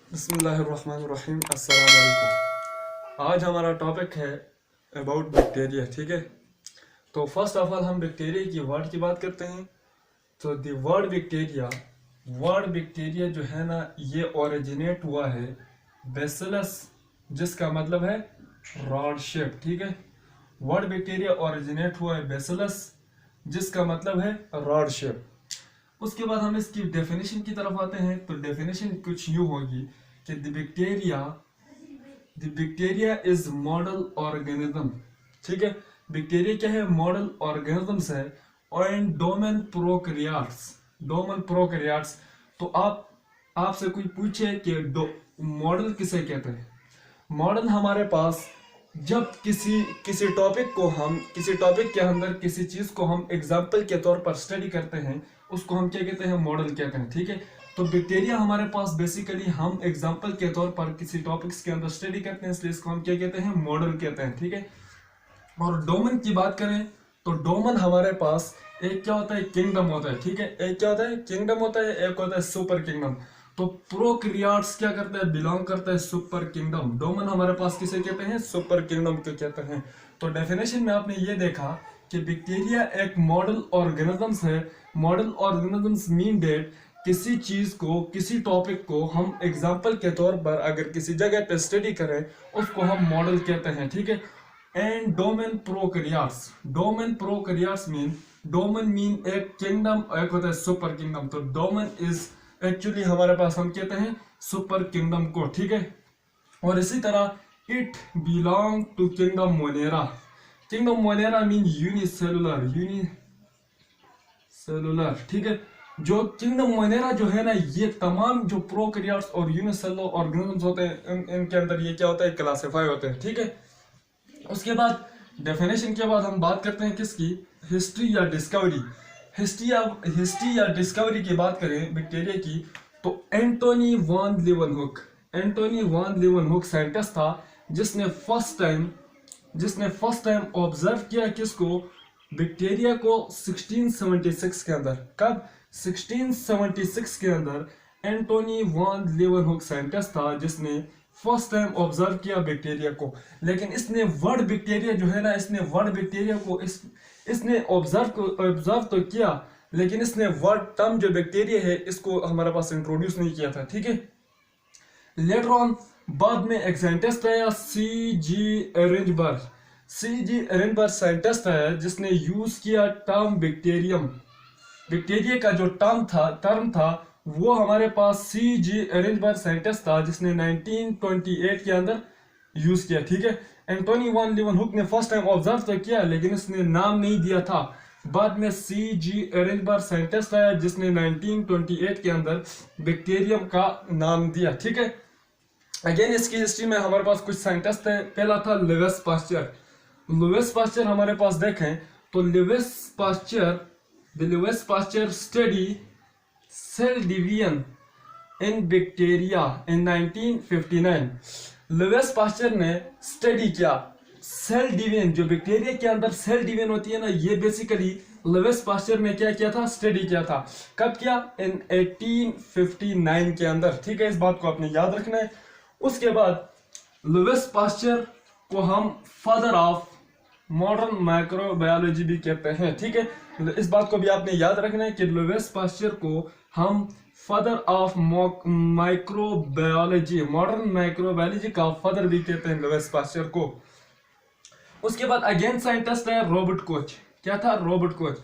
बिस्मिल्लाहिर्रहमानिर्रहीम अस्सलाम वालेकुम। आज हमारा टॉपिक है अबाउट बैक्टीरिया। ठीक है, तो फर्स्ट ऑफ ऑल हम बैक्टीरिया की वर्ड की बात करते हैं। तो द वर्ड बैक्टीरिया जो है ना, ये ओरिजिनेट हुआ है बेसिलस, जिसका मतलब है रॉड शेप। ठीक है, वर्ड बैक्टीरिया ओरिजिनेट हुआ है बेसिलस, जिसका मतलब है रॉड शेप। उसके बाद हम इसकी डेफिनेशन की तरफ आते हैं। तो डेफिनेशन कुछ यूं होगी कि the bacteria is model organism. ठीक है, बैक्टीरिया क्या है? मॉडल ऑर्गेनिजम्स है एंड डोमन प्रोकैरियोट्स। तो आपसे कोई पूछे कि मॉडल किसे कहते हैं? मॉडल हमारे पास जब किसी टॉपिक के अंदर किसी चीज को हम एग्जाम्पल के तौर पर स्टडी करते हैं, उसको हम क्या कहते हैं? मॉडल कहते हैं। ठीक है, तो बैक्टीरिया हमारे पास बेसिकली हम एग्जाम्पल के तौर पर किसी टॉपिक्स के अंदर स्टडी करते हैं, इसलिए इसको हम क्या कहते हैं? मॉडल कहते हैं। ठीक है, और डोमेन की बात करें तो डोमेन हमारे पास एक क्या होता है? किंगडम होता है। ठीक है, एक क्या होता है? किंगडम होता है, एक होता है सुपर किंगडम। तो प्रोकैरियोट्स क्या करते हैं? बिलोंग करता है सुपर किंगडम। डोमेन हमारे पास किसे कहते हैं? सुपर किंगडम को कहते हैं। तो डेफिनेशन में आपने ये देखा कि बैक्टीरिया एक मॉडल ऑर्गेनिजम्स है। मॉडल ऑर्गेनिजम्स मीन डेट किसी चीज को, किसी टॉपिक को हम एग्जाम्पल के तौर पर अगर किसी जगह पे स्टडी करें, उसको हम मॉडल कहते हैं। ठीक है, एंड डोमेन प्रोकैरियोट्स मीन एक किंगडम, एक होता है सुपर किंगडम। तो डोमेन इज एक्चुअली हमारे पास हम कहते हैं सुपर किंगडम को। ठीक है, और इसी तरह it belong to kingdom Monera. Kingdom Monera mean unicellular. ठीक है, जो किंगडम मोनेरा जो है ना, ये तमाम जो प्रोकैरियोट्स और यूनिसेलुलर ऑर्गेनिजम्स होते हैं, इनके अंदर ये क्या होता है? क्लासिफाई होते हैं। ठीक है, उसके बाद डेफिनेशन के बाद हम बात करते हैं किसकी? हिस्ट्री या डिस्कवरी। हिस्ट्री या डिस्कवरी की बात करें बैक्टीरिया की, तो एंटोनी वान लीवन साइंटिस्ट था जिसने फर्स्ट टाइम ऑब्जर्व किया किसको? बैक्टीरिया को 1676 के अंदर। कब? 1676 के अंदर एंटोनी वान लीवनहुक साइंटिस्ट था जिसने फर्स्ट टाइम ऑब्जर्व किया बैक्टीरिया को। लेकिन इसने वर्ड बैक्टीरिया जो है ना, इसने वर्ड बैक्टीरिया को इसने ऑब्जर्व तो किया, लेकिन इसने वर्ड टर्म जो बैक्टीरिया है इसको हमारे पास इंट्रोड्यूस नहीं किया था। ठीक है, लेटर ऑन बाद में एक साइंटिस्ट आया, सी जी एरेनबर्ग साइंटिस्ट है जिसने यूज किया टर्म बैक्टीरियम। बैक्टीरिया का जो टर्म था वो हमारे पास सी जी एरेनबर्ग साइंटिस्ट था जिसने 1928 के अंदर यूज किया। ठीक है, एंटोनी वान लीवनहुक ने फर्स्ट टाइम ऑब्जर्व तो किया, लेकिन इसने नाम नहीं दिया था। बाद में सी जी एरेनबर्ग साइंटिस्ट आया जिसने 1928 के अंदर बैक्टीरियम का नाम दिया। ठीक है, अगेन इसकी हिस्ट्री में हमारे पास कुछ साइंटिस्ट हैं। पहला था लुईस पास्चर हमारे पास देखें तो Louis Pasteur study cell division in bacteria in 1959। Louis Pasteur ने स्टडी किया सेल डिवीजन, जो बैक्टीरिया के अंदर सेल डिवीजन होती है ना, ये बेसिकली लुईस पास्चर ने क्या किया था? स्टडी किया था। कब किया? इन 1859 के अंदर। ठीक है, इस बात को आपने याद रखना है। उसके बाद लुईस पास्चर को हम फादर ऑफ मॉडर्न माइक्रोबायोलॉजी भी कहते हैं। ठीक है, इस बात को भी आपने याद रखना है कि लुईस पास्चर को हम father of microbiology, modern microbiology का फादर भी कहते हैं लुईस पास्चर को। उसके बाद अगेन साइंटिस्ट है रॉबर्ट कोच। क्या था? Robert Koch.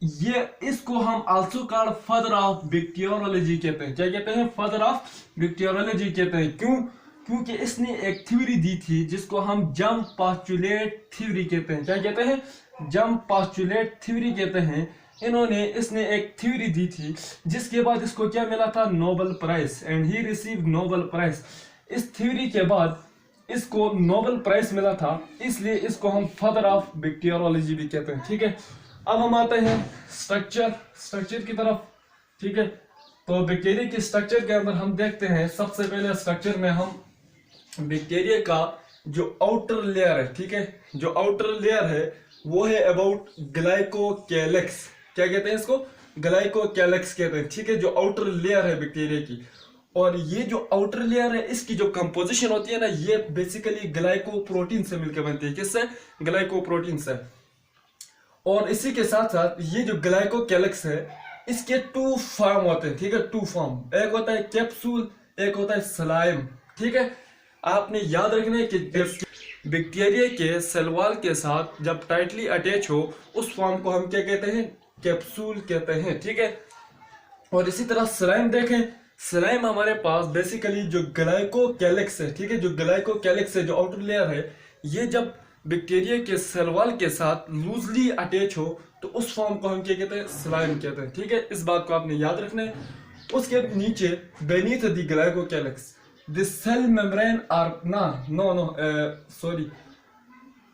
ये इसको हम also called father of bacteriology कहते हैं। क्या कहते हैं? फादर ऑफ बैक्टीरियोलॉजी कहते हैं। क्यों? क्योंकि इसने एक थ्योरी दी थी जिसको हम जम पास्चुलेट थ्योरी कहते हैं। क्या कहते हैं? जम पास्चुलेट थ्योरी कहते हैं। इसने एक थ्योरी दी थी जिसके बाद इसको क्या मिला था? Nobel prize, and he receive Nobel prize. इस थ्योरी के बाद इसको नोबेल प्राइज मिला था, इसलिए इसको हम फादर ऑफ बैक्टीरियोलॉजी भी कहते हैं। ठीक है, अब हम आते हैं स्ट्रक्चर की तरफ। ठीक है, तो बैक्टीरिया के स्ट्रक्चर के अंदर हम देखते हैं, सबसे पहले स्ट्रक्चर में हम बैक्टीरिया का जो आउटर लेयर है, ठीक है, जो आउटर लेयर है वो है अबाउट ग्लाइकोकैलिक्स। क्या कहते हैं इसको? ग्लाइकोकैलिक्स कहते हैं। ठीक है, जो आउटर लेयर है बैक्टीरिया की, और ये जो आउटर लेयर है इसकी जो कंपोजिशन होती है ना, ये बेसिकली ग्लाइकोप्रोटीन से मिलकर बनती है। किससे? ग्लाइकोप्रोटीन से। और इसी के साथ साथ ये जो ग्लाइकोकैलिक्स है इसके 2 फॉर्म होते हैं, ठीक है, 2 फॉर्म। एक होता है कैप्सूल, एक होता है स्लाइम, ठीक है। आपने याद रखना है कि बैक्टीरिया के सेल वॉल के साथ जब टाइटली अटैच हो उस फॉर्म को हम क्या कहते हैं? कैप्सूल कहते हैं, ठीक है। और इसी तरह स्लाइम देखें, स्लाइम हमारे पास बेसिकली जो ग्लाइकोकैलिक्स है, ठीक है, जो ग्लाइकोकैलिक्स है, जो आउटर लेयर है, ये जब बैक्टीरिया के सेल वॉल के साथ लूजली अटैच हो तो उस फॉर्म को हम क्या कहते हैं? स्लाइम कहते हैं, ठीक है। इस बात को आपने याद रखना है। उसके नीचे beneath the glycocalyx the cell membrane are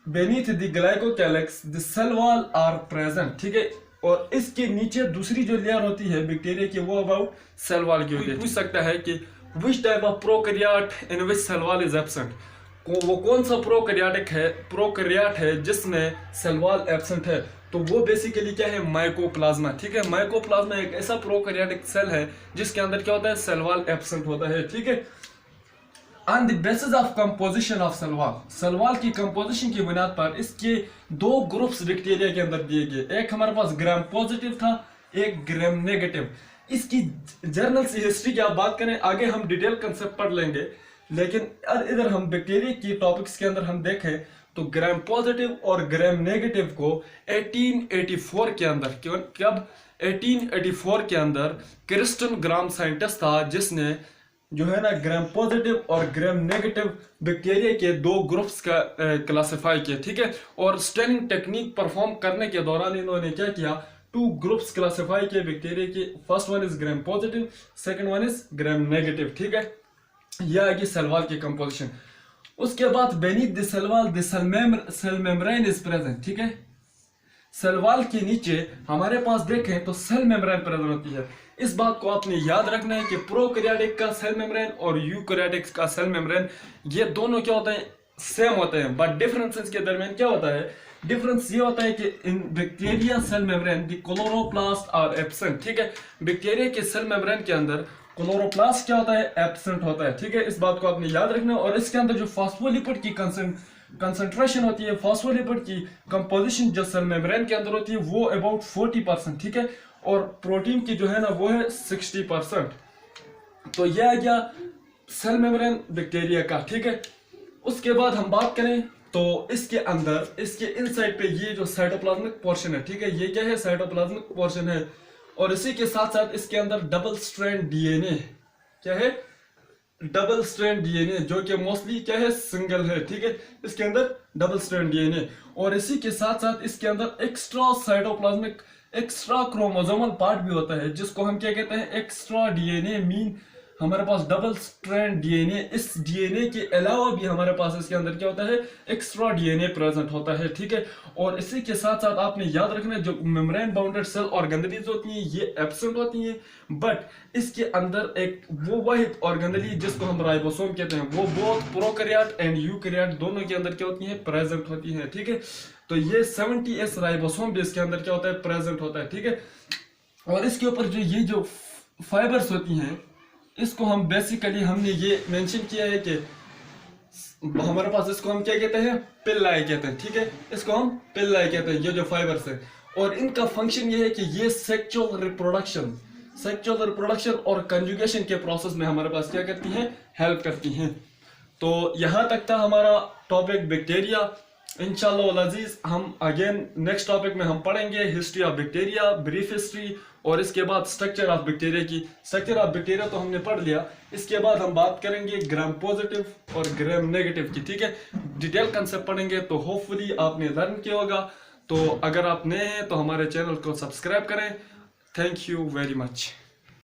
beneath the glycocalyx the cell wall are present, ठीक है। और इसके नीचे दूसरी जो लेयर होती है बैक्टीरिया की, वो अबाउट सेल वॉल की होती है। पूछ सकता है कि which type of prokaryote in which cell wall is absent, वो कौन सा प्रोकैरियोट है जिसमें सेल वॉल एब्सेंट है? तो वो बेसिकली क्या है? माइकोप्लाज्मा, ठीक है। माइकोप्लाज्मा एक ऐसा प्रोकैरियोटिक सेल है जिसके अंदर क्या होता है? सेल वॉल एब्सेंट होता है, ठीक है। On the basis of composition of cell wall, cell wall की कंपोजिशन की बुनियाद पर इसके 2 ग्रुप्स बैक्टीरिया के अंदर दिए गए। एक हमारे पास ग्राम पॉजिटिव था, एक ग्राम नेगेटिव। इसकी जर्नल से हिस्ट्री की आप बात करें, आगे हम डिटेल कंसेप्ट पढ़ लेंगे, लेकिन इधर हम बैक्टीरिया की टॉपिक्स के अंदर हम देखें तो ग्राम पॉजिटिव और ग्राम नेगेटिव को 1884 के अंदर, कब? 1884 के अंदर क्रिस्टन ग्राम साइंटिस्ट था जिसने जो है ना ग्राम पॉजिटिव और ग्राम नेगेटिव बैक्टीरिया के 2 ग्रुप्स का क्लासिफाई किया, ठीक है। और स्टेनिंग टेक्निक परफॉर्म करने के दौरान इन्होंने क्या किया? 2 ग्रुप्स क्लासिफाई किए बैक्टीरिया के। First one is gram positive, second one is gram negative, ठीक है। यह आगे सेल वॉल की कंपोजिशन। उसके बाद beneath the cell wall the cell membrane is present, ठीक है। सेल वॉल के नीचे हमारे पास देखें तो सेल मेम्ब्रेन प्रेजेंट होती है। इस बात को आपने याद रखना है कि प्रोकैरियोटिक का सेल मेम्ब्रेन और यूकैरियोटिक का सेल मेम्ब्रेन, ये दोनों क्या होते हैं? सेम होते हैं, बट डिफरेंसेस के दरमियान क्या होता है? डिफरेंस ये होता है कि in bacteria cell membrane the chloroplast are absent, ठीक है। बैक्टीरिया के सेल मेम्ब्रेन के अंदर क्लोरोप्लास्ट क्या होता है? एब्सेंट होता है, ठीक है। इस बात को आपने याद रखना है। और इसके अंदर जो फॉस्फोलिपिड की कंसंट्रेशन होती है, फॉस्फोलिपिड की कंपोजिशन जो सेल मेम्ब्रेन के अंदर होती है वो अबाउट 40%, ठीक है। और प्रोटीन की जो है ना वो है 60%। तो यह आ गया सेल मेम्ब्रेन बैक्टीरिया का, ठीक है। उसके बाद हम बात करें तो इसके अंदर, इसके इनसाइड पे ये जो साइटोप्लाज्मिक पोर्शन है, ठीक है, ये क्या है? साइटोप्लाज्मिक पोर्शन है। और इसी के साथ साथ इसके अंदर डबल स्ट्रैंड डीएनए, क्या है? डबल स्ट्रैंड डीएनए, जो कि मोस्टली क्या है? सिंगल है, ठीक है। इसके अंदर डबल स्ट्रैंड डीएनए। और इसी के साथ साथ इसके अंदर extra cytoplasmic, extra chromosomal part भी होता है जिसको हम क्या कहते हैं? Extra DNA. मीन हमारे पास डबल स्ट्रैंड डीएनए, इस डीएनए के अलावा भी हमारे पास इसके अंदर क्या होता है? एक्स्ट्रा डीएनए प्रेजेंट होता है, ठीक है। और इसी के साथ साथ आपने याद रखना है जो मेम्ब्रेन बाउंडेड सेल ऑर्गेनेलीज होती हैं ये एब्सेंट होती हैं, बट इसके अंदर एक वो वाहिद ऑर्गेनेली जिसको हम राइबोसोम कहते हैं, वो बोथ प्रोकैरियोट एंड यूकैरियोट दोनों के अंदर क्या होती हैं? प्रेजेंट होती हैं, ठीक है। तो ये 70S राइबोसोम भी इसके अंदर क्या होता है? प्रेजेंट होता है, ठीक है। और इसके ऊपर जो ये जो फाइबर्स होती हैं इसको हम बेसिकली हमने ये मेंशन किया है कि हमारे पास इसको हम क्या कहते हैं? पिल्लाई कहते हैं, ठीक है। इसको हम पिल्लाई कहते हैं, ये जो फाइबर्स है। और इनका फंक्शन ये है कि ये सेक्सुअल रिप्रोडक्शन और कंजुगेशन के प्रोसेस में हमारे पास क्या करती हैं? हेल्प करती हैं। तो यहाँ तक था हमारा टॉपिक बैक्टीरिया। इंशाअल्लाह अजीज हम अगेन नेक्स्ट टॉपिक में हम पढ़ेंगे history of bacteria, brief history, और इसके बाद स्ट्रक्चर ऑफ बैक्टीरिया की। स्ट्रक्चर ऑफ बैक्टीरिया तो हमने पढ़ लिया, इसके बाद हम बात करेंगे ग्राम पॉजिटिव और ग्राम नेगेटिव की, ठीक है। डिटेल कंसेप्ट पढ़ेंगे तो होपफुली आपने लर्न किया होगा। तो अगर आप नए हैं तो हमारे चैनल को सब्सक्राइब करें। Thank you very much.